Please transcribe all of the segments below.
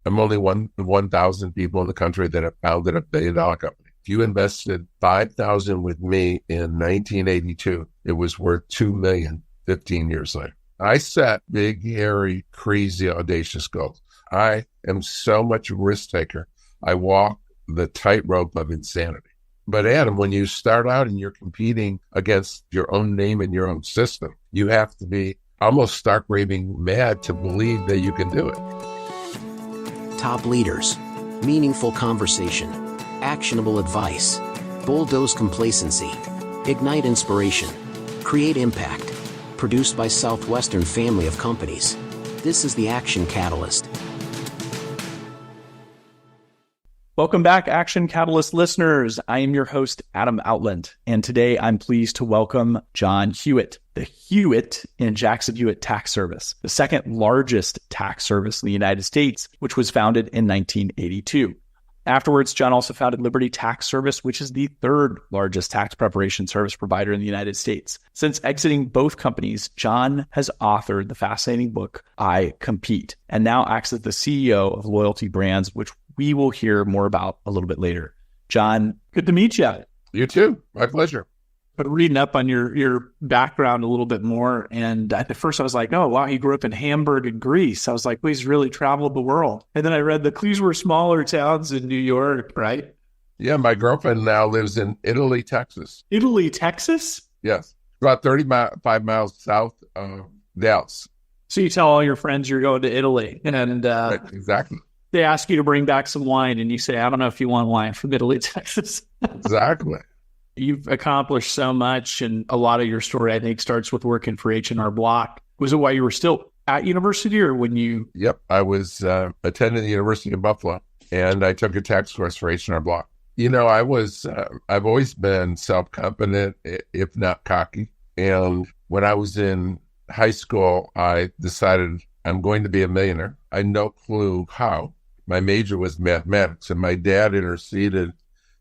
I'm only 1,000 people in the country that have founded a billion-dollar company. If you invested 5,000 with me in 1982, it was worth 2 million 15 years later. I set big, hairy, crazy, audacious goals. I am so much a risk taker. I walk the tightrope of insanity. But Adam, when you start out and you're competing against your own name and your own system, you have to be almost stark raving mad to believe that you can do it. Top leaders, meaningful conversation, actionable advice, bulldoze complacency, ignite inspiration, create impact. Produced by Southwestern family of companies. This is the Action Catalyst. Welcome back, Action Catalyst listeners. I am your host, Adam Outland, and today I'm pleased to welcome John Hewitt, the Hewitt in Jackson Hewitt Tax Service, the second largest tax service in the United States, which was founded in 1982. Afterwards, John also founded Liberty Tax Service, which is the third largest tax preparation service provider in the United States. Since exiting both companies, John has authored the fascinating book, I Compete, and now acts as the CEO of Loyalty Brands, which we will hear more about a little bit later. John, good to meet you. You too. My pleasure. But reading up on your background a little bit more, and at first I was like, oh, wow, he grew up in Hamburg in Greece. I was like, well, he's really traveled the world. And then I read that these were smaller towns in New York, right? Yeah, my girlfriend now lives in Italy, Texas. Italy, Texas? Yes, about 35 miles south of Dallas. So you tell all your friends you're going to Italy, and Right, exactly. They ask you to bring back some wine, and you say, I don't know if you want wine from Italy, Texas. Exactly. You've accomplished so much, and a lot of your story, I think, starts with working for H&R Block. Was it while you were still at university or when you... Yep. I was attending the University of Buffalo, and I took a tax course for H&R Block. You know, I've always been self-confident, if not cocky. And when I was in high school, I decided I'm going to be a millionaire. I had no clue how. My major was mathematics, and my dad interceded.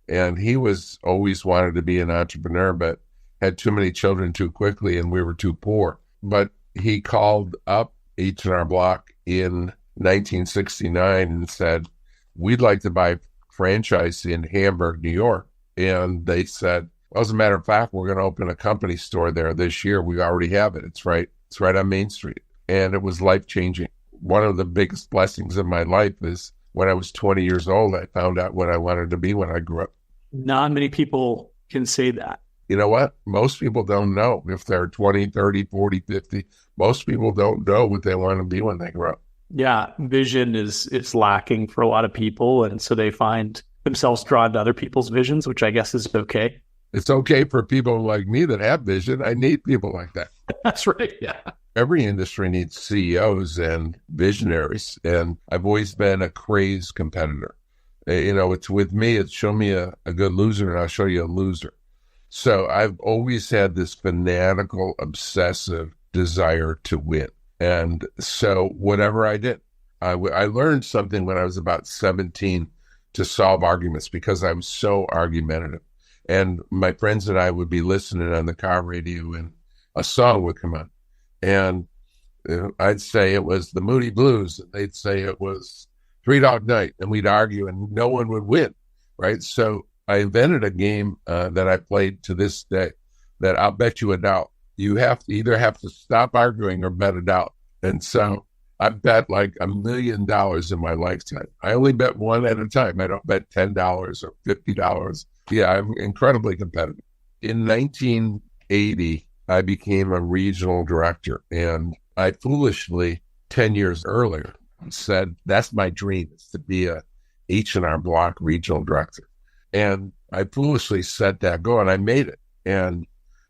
And he was always wanted to be an entrepreneur, but had too many children too quickly, and we were too poor. But he called up H&R Block in 1969 and said, we'd like to buy franchise in Hamburg, New York. And they said, well, as a matter of fact, we're going to open a company store there this year. We already have it. It's right on Main Street. And it was life-changing. One of the biggest blessings of my life is when I was 20 years old, I found out what I wanted to be when I grew up. Not many people can say that. You know what? Most people don't know if they're 20, 30, 40, 50. Most people don't know what they want to be when they grow up. Yeah, vision is lacking for a lot of people. And so they find themselves drawn to other people's visions, which I guess is okay. It's okay for people like me that have vision. I need people like that. That's right. Yeah. Every industry needs CEOs and visionaries. And I've always been a crazed competitor. You know, it's with me, it's show me a good loser and I'll show you a loser. So I've always had this fanatical, obsessive desire to win. And so whatever I did, I learned something when I was about 17 to solve arguments because I was so argumentative. And my friends and I would be listening on the car radio and a song would come on. And I'd say it was the Moody Blues. And they'd say it was Three Dog Night, and we'd argue, and no one would win, right? So I invented a game that I played to this day that I'll bet you a doubt. You either have to stop arguing or bet a doubt. And so I bet like $1 million in my lifetime. I only bet one at a time. I don't bet $10 or $50. Yeah, I'm incredibly competitive. In 1980, I became a regional director, and I foolishly, 10 years earlier, said, that's my dream, is to be a H&R Block regional director. And I foolishly set that goal, and I made it. And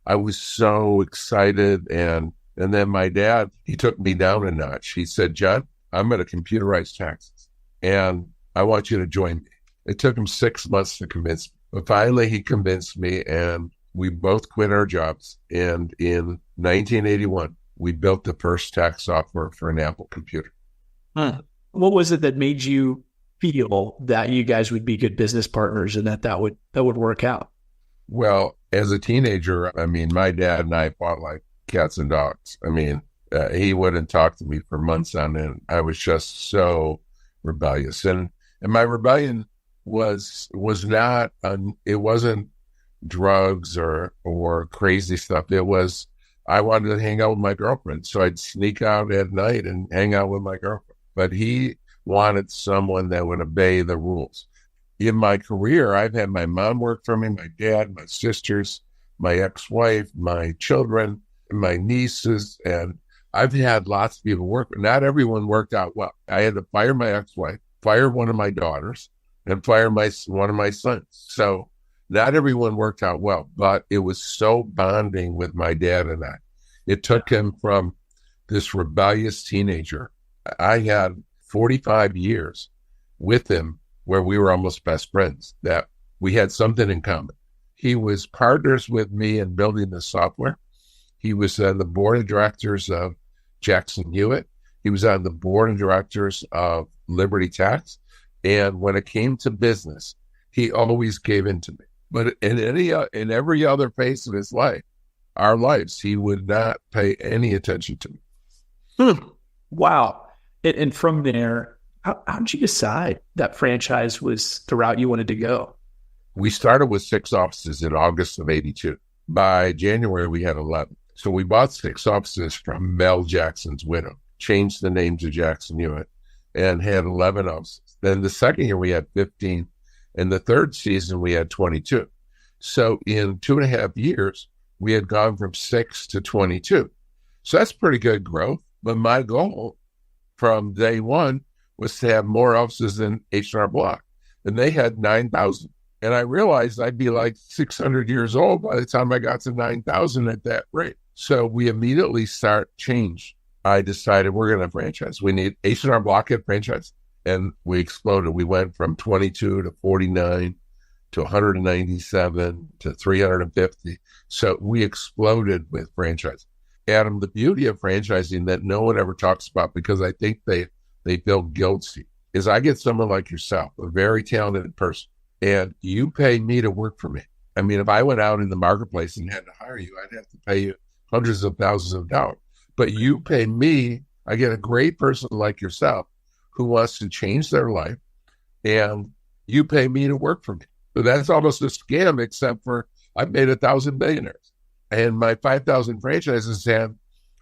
I was so excited. And then my dad, he took me down a notch. He said, John, I'm going to computerize taxes, and I want you to join me. It took him 6 months to convince me. But finally, he convinced me, and we both quit our jobs. And in 1981, we built the first tax software for an Apple computer. What was it that made you feel that you guys would be good business partners and that would work out? Well, as a teenager, I mean, my dad and I fought like cats and dogs. I mean, he wouldn't talk to me for months on end. I was just so rebellious. And my rebellion was not, it wasn't drugs or crazy stuff. It was, I wanted to hang out with my girlfriend. So I'd sneak out at night and hang out with my girlfriend. But he wanted someone that would obey the rules. In my career, I've had my mom work for me, my dad, my sisters, my ex-wife, my children, my nieces, and I've had lots of people work, but not everyone worked out well. I had to fire my ex-wife, fire one of my daughters, and fire one of my sons. So not everyone worked out well, but it was so bonding with my dad and I. It took him from this rebellious teenager. I had 45 years with him where we were almost best friends, that we had something in common. He was partners with me in building the software. He was on the board of directors of Jackson Hewitt. He was on the board of directors of Liberty Tax. And when it came to business, he always gave in to me. But in every other phase of his life, our lives, he would not pay any attention to me. Wow. And from there, how did you decide that franchise was the route you wanted to go? We started with 6 offices in August of 82. By January, we had 11. So we bought 6 offices from Mel Jackson's widow, changed the name to Jackson Hewitt, and had 11 offices. Then the second year, we had 15. And the third season, we had 22. So in 2.5 years, we had gone from 6 to 22. So that's pretty good growth. But my goal from day one was to have more offices than H&R Block. And they had 9,000. And I realized I'd be like 600 years old by the time I got to 9,000 at that rate. So we immediately change. I decided we're going to franchise. We need H&R Block had franchise. And we exploded. We went from 22 to 49 to 197 to 350. So we exploded with franchise. Adam, the beauty of franchising that no one ever talks about, because I think they feel guilty, is I get someone like yourself, a very talented person, and you pay me to work for me. I mean, if I went out in the marketplace and had to hire you, I'd have to pay you hundreds of thousands of dollars. But you pay me, I get a great person like yourself who wants to change their life, and you pay me to work for me. So that's almost a scam, except for I've made 1,000 billionaires. And my 5,000 franchises have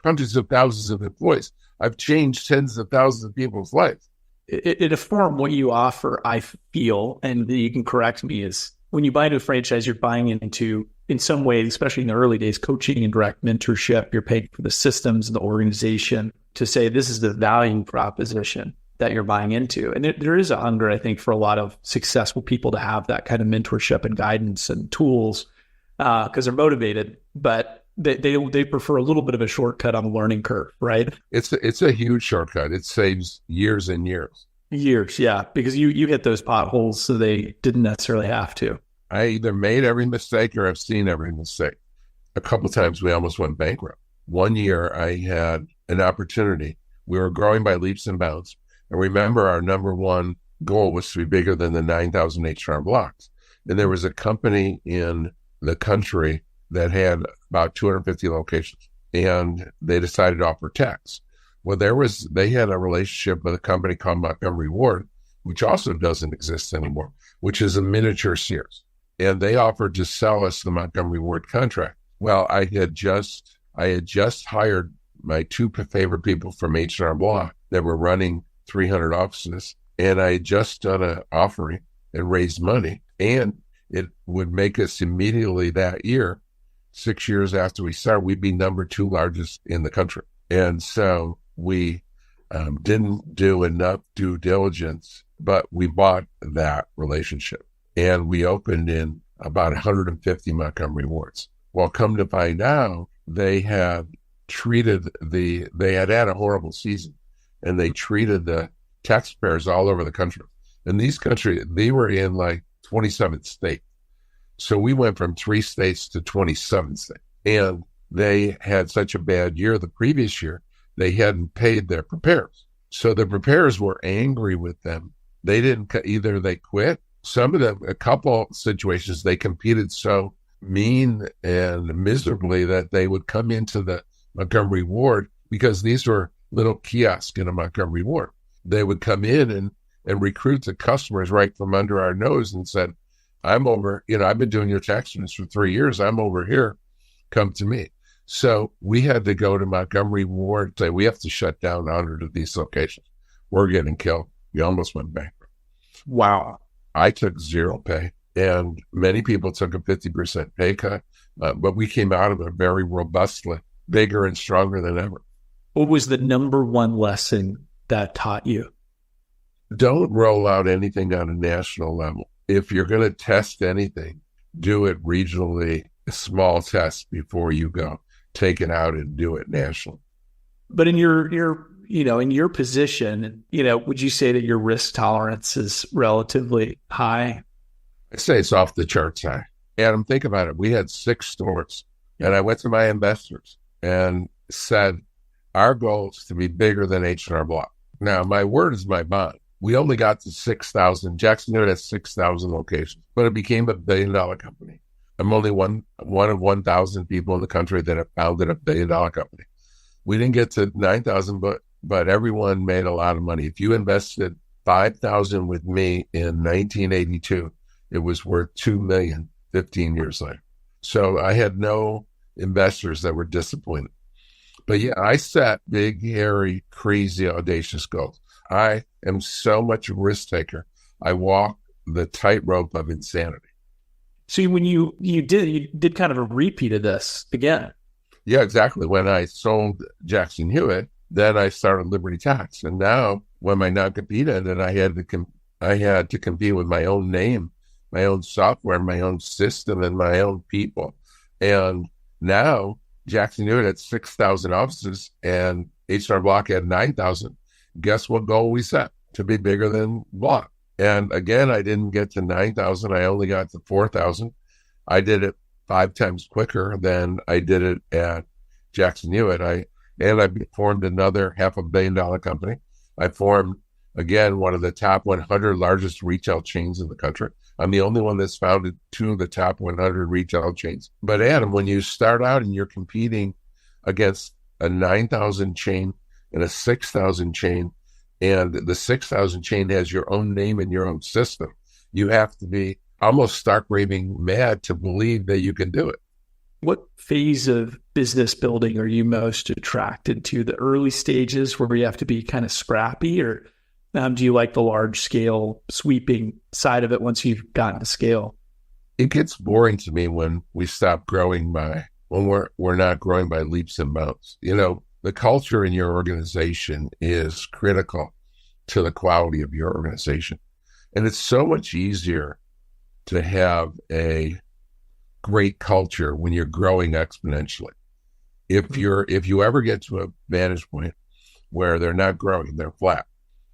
hundreds of thousands of employees. I've changed tens of thousands of people's lives. In a form, what you offer, I feel, and you can correct me, is when you buy into a franchise, you're buying into, in some ways, especially in the early days, coaching and direct mentorship. You're paying for the systems and the organization to say this is the value proposition that you're buying into. And there is a hunger, I think, for a lot of successful people to have that kind of mentorship and guidance and tools because they're motivated, but they prefer a little bit of a shortcut on the learning curve, right? It's a huge shortcut. It saves years and years. Years, yeah, because you hit those potholes, so they didn't necessarily have to. I either made every mistake or I've seen every mistake. A couple of times we almost went bankrupt. One year I had an opportunity. We were growing by leaps and bounds. And remember, our number one goal was to be bigger than the 9,000 H&R Blocks. And there was a company in the country that had about 250 locations, and they decided to offer tax. Well, they had a relationship with a company called Montgomery Ward, which also doesn't exist anymore, which is a miniature Sears. And they offered to sell us the Montgomery Ward contract. Well, I had just hired my 2 favorite people from H&R Block that were running 300 offices, and I had just done an offering and raised money, and it would make us immediately that year, 6 years after we started, we'd be number 2 largest in the country. And so we didn't do enough due diligence, but we bought that relationship, and we opened in about 150 Montgomery Wards. Well, come to find out, they had had a horrible season, and they treated the taxpayers all over the country. And they were in like 27 states. So we went from 3 states to 27 states. And they had such a bad year the previous year, they hadn't paid their preparers. So the preparers were angry with them. They didn't, either they quit. Some of them, a couple situations, they competed so mean and miserably that they would come into the Montgomery Ward, because these were little kiosks in a Montgomery Ward. They would come in and recruit the customers right from under our nose and said, I'm over, I've been doing your tax returns for 3 years. I'm over here. Come to me. So we had to go to Montgomery Ward, say, we have to shut down 100 of these locations. We're getting killed. We almost went bankrupt. Wow. I took zero pay, and many people took a 50% pay cut, but we came out of it very robustly, bigger and stronger than ever. What was the number one lesson that taught you? Don't roll out anything on a national level. If you're going to test anything, do it regionally, a small test before you go. Take it out and do it nationally. But in your position, would you say that your risk tolerance is relatively high? I say it's off the charts high. Adam, think about it. We had 6 stores, and I went to my investors and said, our goal is to be bigger than H&R Block. Now, my word is my bond. We only got to 6,000. Jackson Hewitt has 6,000 locations, but it became $1 billion company. I'm only one of 1,000 people in the country that have founded $1 billion company. We didn't get to 9,000, but everyone made a lot of money. If you invested 5,000 with me in 1982, it was worth $2 million 15 years later. So I had no investors that were disappointed. But yeah, I set big, hairy, crazy, audacious goals. I am so much a risk taker. I walk the tightrope of insanity. So when you did kind of a repeat of this again. Yeah, exactly. When I sold Jackson Hewitt, then I started Liberty Tax. And now when my non-compete ended, I had to compete with my own name, my own software, my own system, and my own people. And now Jackson Hewitt had 6,000 offices and H&R Block had 9,000. Guess what goal we set? To be bigger than Block. And again, I didn't get to 9,000. I only got to 4,000. I did it 5 times quicker than I did it at Jackson Hewitt. I formed another $500 million company. I formed, again, one of the top 100 largest retail chains in the country. I'm the only one that's founded 2 of the top 100 retail chains. But Adam, when you start out and you're competing against a 9,000 chain and a 6,000 chain, and the 6,000 chain has your own name and your own system, you have to be almost stark raving mad to believe that you can do it. What phase of business building are you most attracted to? The early stages where you have to be kind of scrappy, or do you like the large scale sweeping side of it once you've gotten to scale? It gets boring to me when we stop growing when we're not growing by leaps and bounds. The culture in your organization is critical to the quality of your organization. And it's so much easier to have a great culture when you're growing exponentially. If you ever get to a vantage point where they're not growing, they're flat,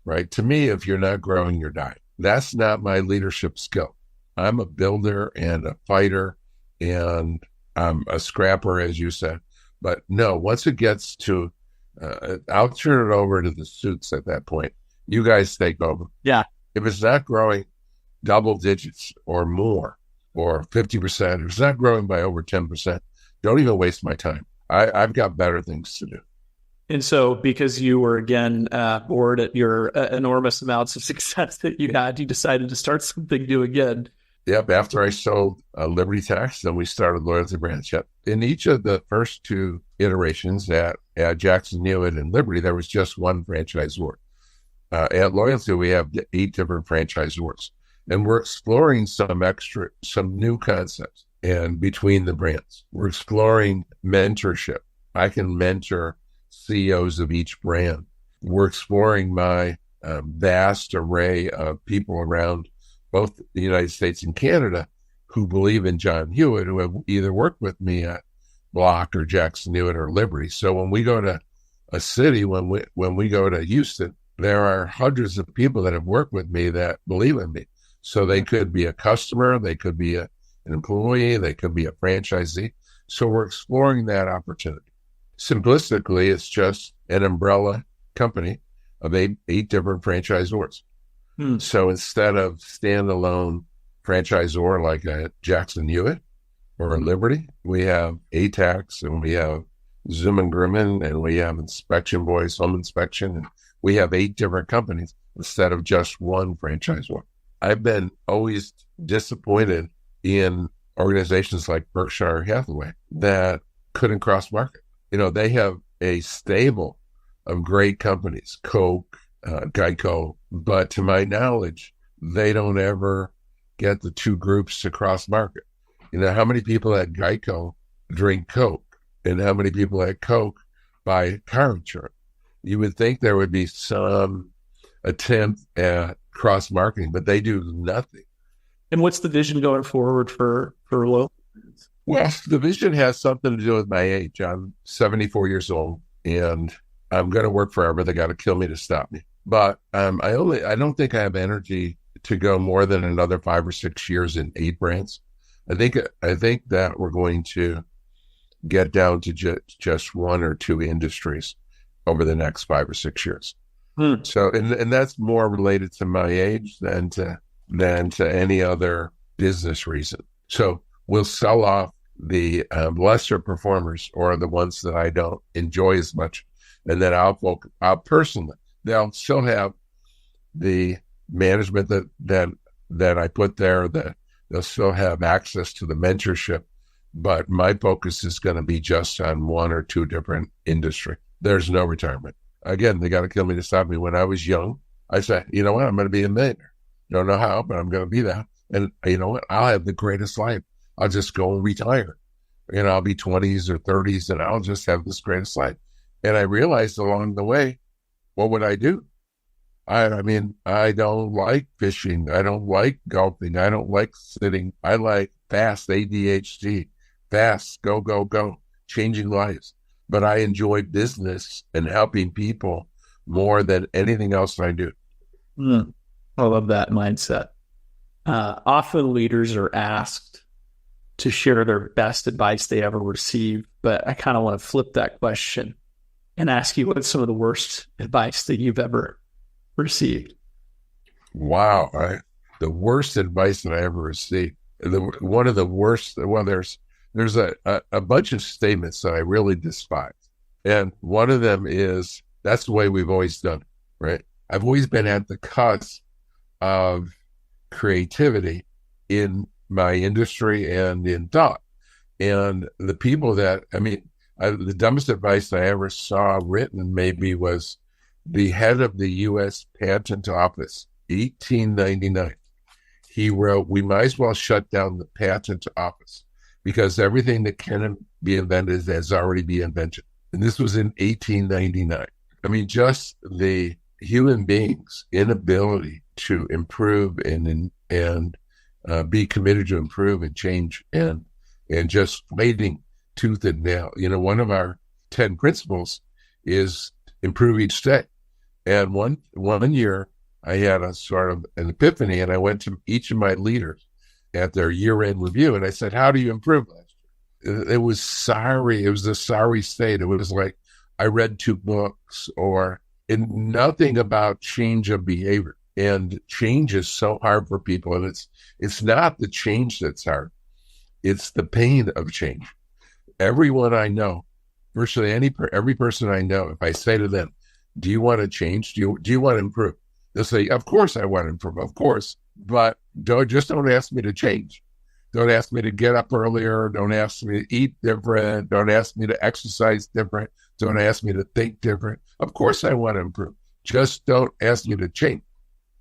right? To me, if you're not growing, you're dying. That's not my leadership skill. I'm a builder and a fighter, and I'm a scrapper, as you said. But no, once it gets to, I'll turn it over to the suits at that point. You guys take over. Yeah. If it's not growing double digits or more, or 50%, if it's not growing by over 10%, don't even waste my time. I've got better things to do. And so because you were, again, bored at your enormous amounts of success that you had, you decided to start something new again. Yep. After I sold Liberty Tax, then we started Loyalty Branch. Yep. In each of the first 2 iterations at Jackson Hewitt and Liberty, there was just one franchisor. At Loyalty, we have 8 different franchisors, and we're exploring some new concepts. And between the brands, we're exploring mentorship. I can mentor CEOs of each brand. We're exploring my vast array of people around both the United States and Canada who believe in John Hewitt, who have either worked with me at Block or Jackson Hewitt or Liberty. So when we go to a city, when we go to Houston, there are hundreds of people that have worked with me that believe in me. So they could be a customer, they could be an employee, they could be a franchisee. So we're exploring that opportunity. Simplistically, it's just an umbrella company of eight different franchisors. So instead of standalone franchisor like a Jackson Hewitt or a Liberty, we have ATAX and we have Zoom and Grimman and we have Inspection Boys, Home Inspection. And we have 8 different companies, instead of just one franchise one. I've been always disappointed in organizations like Berkshire Hathaway that couldn't cross market. They have a stable of great companies, Coke, Geico, but to my knowledge, they don't ever get the two groups to cross market. How many people at Geico drink Coke, and how many people at Coke buy car insurance? You would think there would be some attempt at cross marketing, but they do nothing. And what's the vision going forward for loyalty? Well, the vision has something to do with my age. I'm 74 years old, and I'm going to work forever. They got to kill me to stop me. But I don't think I have energy to go more than another 5 or 6 years in 8 brands. I think that we're going to get down to just 1 or 2 industries over the next 5 or 6 years. So, and that's more related to my age than to any other business reason. So we'll sell off the lesser performers, or the ones that I don't enjoy as much, and then I'll personally, they'll still have the management that I put there, that they'll still have access to the mentorship, but my focus is going to be just on 1 or 2 different industry. There's no retirement. Again, they got to kill me to stop me. When I was young, I said, you know what, I'm going to be a millionaire. Don't know how, but I'm going to be that. And you know what, I'll have the greatest life. I'll just go and retire. I'll be 20s or 30s, and I'll just have this greatest life. And I realized along the way, what would I do? I mean, I don't like fishing. I don't like golfing. I don't like sitting. I like fast, ADHD, fast, go, go, go, changing lives. But I enjoy business and helping people more than anything else I do. I love that mindset. Often leaders are asked to share their best advice they ever received, but I kind of want to flip that question and ask you what's some of the worst advice that you've ever received. Wow. The worst advice that I ever received. One of the worst, well, there's a bunch of statements that I really despise. And one of them is, that's the way we've always done it, right? I've always been at the cusp of creativity in my industry and in thought. And the people that, the dumbest advice I ever saw written maybe was the head of the U.S. Patent Office, 1899. He wrote, we might as well shut down the patent office because everything that can be invented has already been invented. And this was in 1899. Just the human beings' inability to improve and be committed to improve and change and just fighting tooth and nail. One of our 10 principles is improve each day. And one year I had a sort of an epiphany, and I went to each of my leaders at their year-end review, and I said, how do you improve last year? It was sorry. It was a sorry state. It was like I read 2 books and nothing about change of behavior. And change is so hard for people. And it's not the change that's hard. It's the pain of change. Everyone I know, virtually every person I know, if I say to them, do you want to change? Do you want to improve? They'll say, of course I want to improve, of course. But don't ask me to change. Don't ask me to get up earlier. Don't ask me to eat different. Don't ask me to exercise different. Don't ask me to think different. Of course I want to improve. Just don't ask me to change.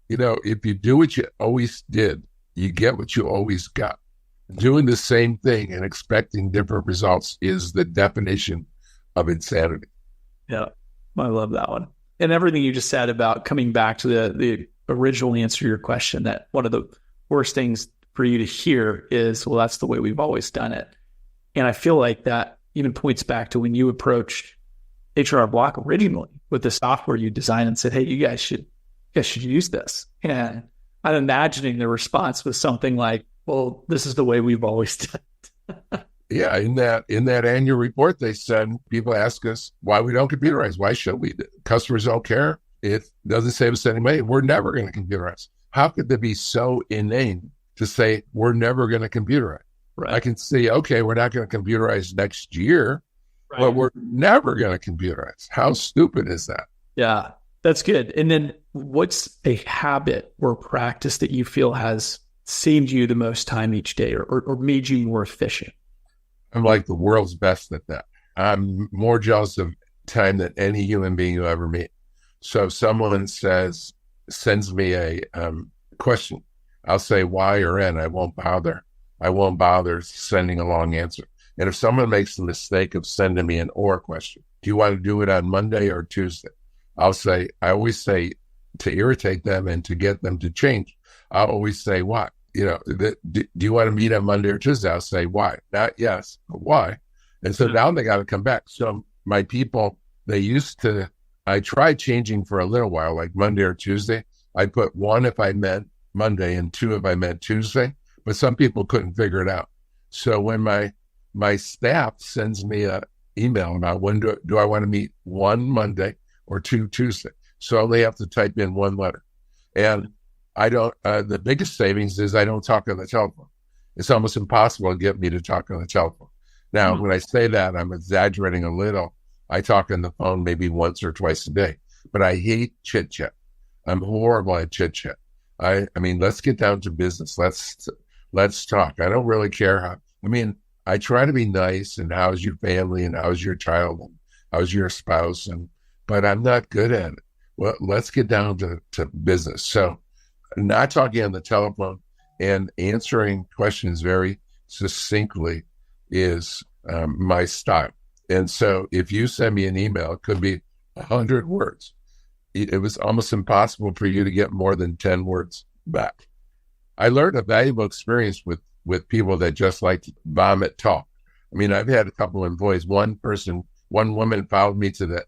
If you do what you always did, you get what you always got. Doing the same thing and expecting different results is the definition of insanity. Yeah, I love that one. And everything you just said about coming back to the original answer to your question, that one of the worst things for you to hear is, well, that's the way we've always done it. And I feel like that even points back to when you approached H&R Block originally with the software you designed and said, hey, you guys should use this. And I'm imagining the response was something like, well, this is the way we've always done it. Yeah, in that annual report, they said, people ask us why we don't computerize. Why should we? Customers don't care. It doesn't save us any money. We're never going to computerize. How could they be so inane to say we're never going to computerize? Right. I can say, okay, we're not going to computerize next year, but we're never going to computerize. How stupid is that? Yeah. That's good. And then what's a habit or practice that you feel has saved you the most time each day or made you more efficient? I'm like the world's best at that. I'm more jealous of time than any human being you ever meet. So if someone sends me a question, I'll say Y or N. I won't bother sending a long answer. And if someone makes the mistake of sending me an or question, do you want to do it on Monday or Tuesday? I always say, to irritate them and to get them to change, I'll always say, why? Do you want to meet on Monday or Tuesday? I'll say, why? Not yes, but why? And so now they got to come back. So my people, I tried changing for a little while, like Monday or Tuesday. I put 1 if I meant Monday and 2 if I meant Tuesday, but some people couldn't figure it out. So when my staff sends me an email about when do I want to meet 1 Monday or 2 Tuesday, so they have to type in 1 letter. And I don't, the biggest savings is I don't talk on the telephone. It's almost impossible to get me to talk on the telephone. Now, when I say that, I'm exaggerating a little. I talk on the phone maybe once or twice a day, but I hate chit chat. I'm horrible at chit chat. I mean, let's get down to business. Let's talk. I don't really care I try to be nice and how's your family and how's your child and how's your spouse, but I'm not good at it. Well, let's get down to business. So not talking on the telephone and answering questions very succinctly is my style. And so if you send me an email, it could be 100 words. It was almost impossible for you to get more than 10 words back. I learned a valuable experience with people that just like to vomit talk. I've had a couple of employees. One woman followed me to the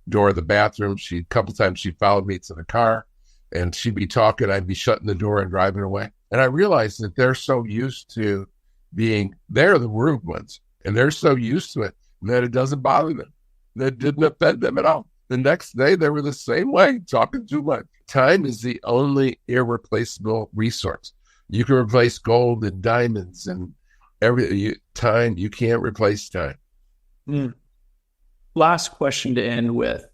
door of the bathroom. A couple times she followed me to the car, and she'd be talking. I'd be shutting the door and driving away. And I realized that they're so used to they're the rude ones, and they're so used to it that it doesn't bother them. That didn't offend them at all. The next day, they were the same way, talking too much. Time is the only irreplaceable resource. You can replace gold and diamonds and time. You can't replace time. Last question to end with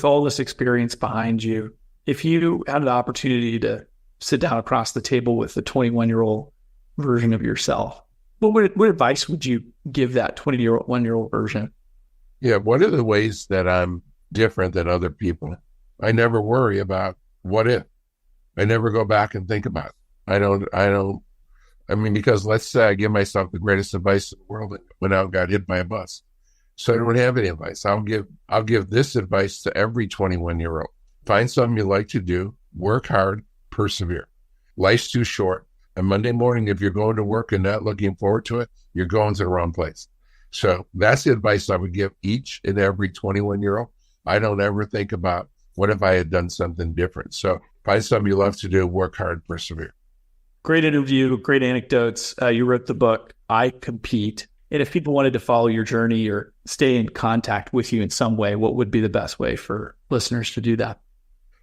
all this experience behind you, if you had an opportunity to sit down across the table with the 21-year-old version of yourself, what advice would you give that 21-year-old version? Yeah, one of the ways that I'm different than other people, I never worry about what if. I never go back and think about it. Because let's say I give myself the greatest advice in the world and went out and got hit by a bus. So I don't have any advice. I'll give this advice to every 21-year-old. Find something you like to do, work hard, persevere. Life's too short. And Monday morning, if you're going to work and not looking forward to it, you're going to the wrong place. So that's the advice I would give each and every 21-year-old. I don't ever think about what if I had done something different. So find something you love to do, work hard, persevere. Great interview, great anecdotes. You wrote the book, I Compete. And if people wanted to follow your journey or stay in contact with you in some way, what would be the best way for listeners to do that?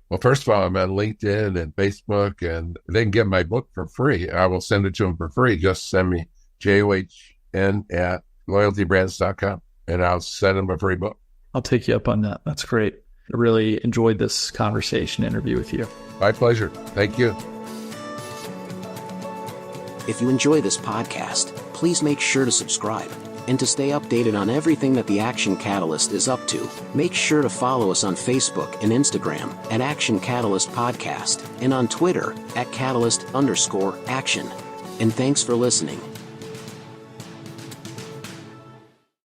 Well, first of all, I'm on LinkedIn and Facebook, and they can get my book for free. I will send it to them for free. Just send me john@loyaltybrands.com, and I'll send them a free book. I'll take you up on that. That's great. I really enjoyed this conversation interview with you. My pleasure. Thank you. If you enjoy this podcast, please make sure to subscribe. And to stay updated on everything that the Action Catalyst is up to, make sure to follow us on Facebook and Instagram at Action Catalyst Podcast and on Twitter at Catalyst_Action. And thanks for listening.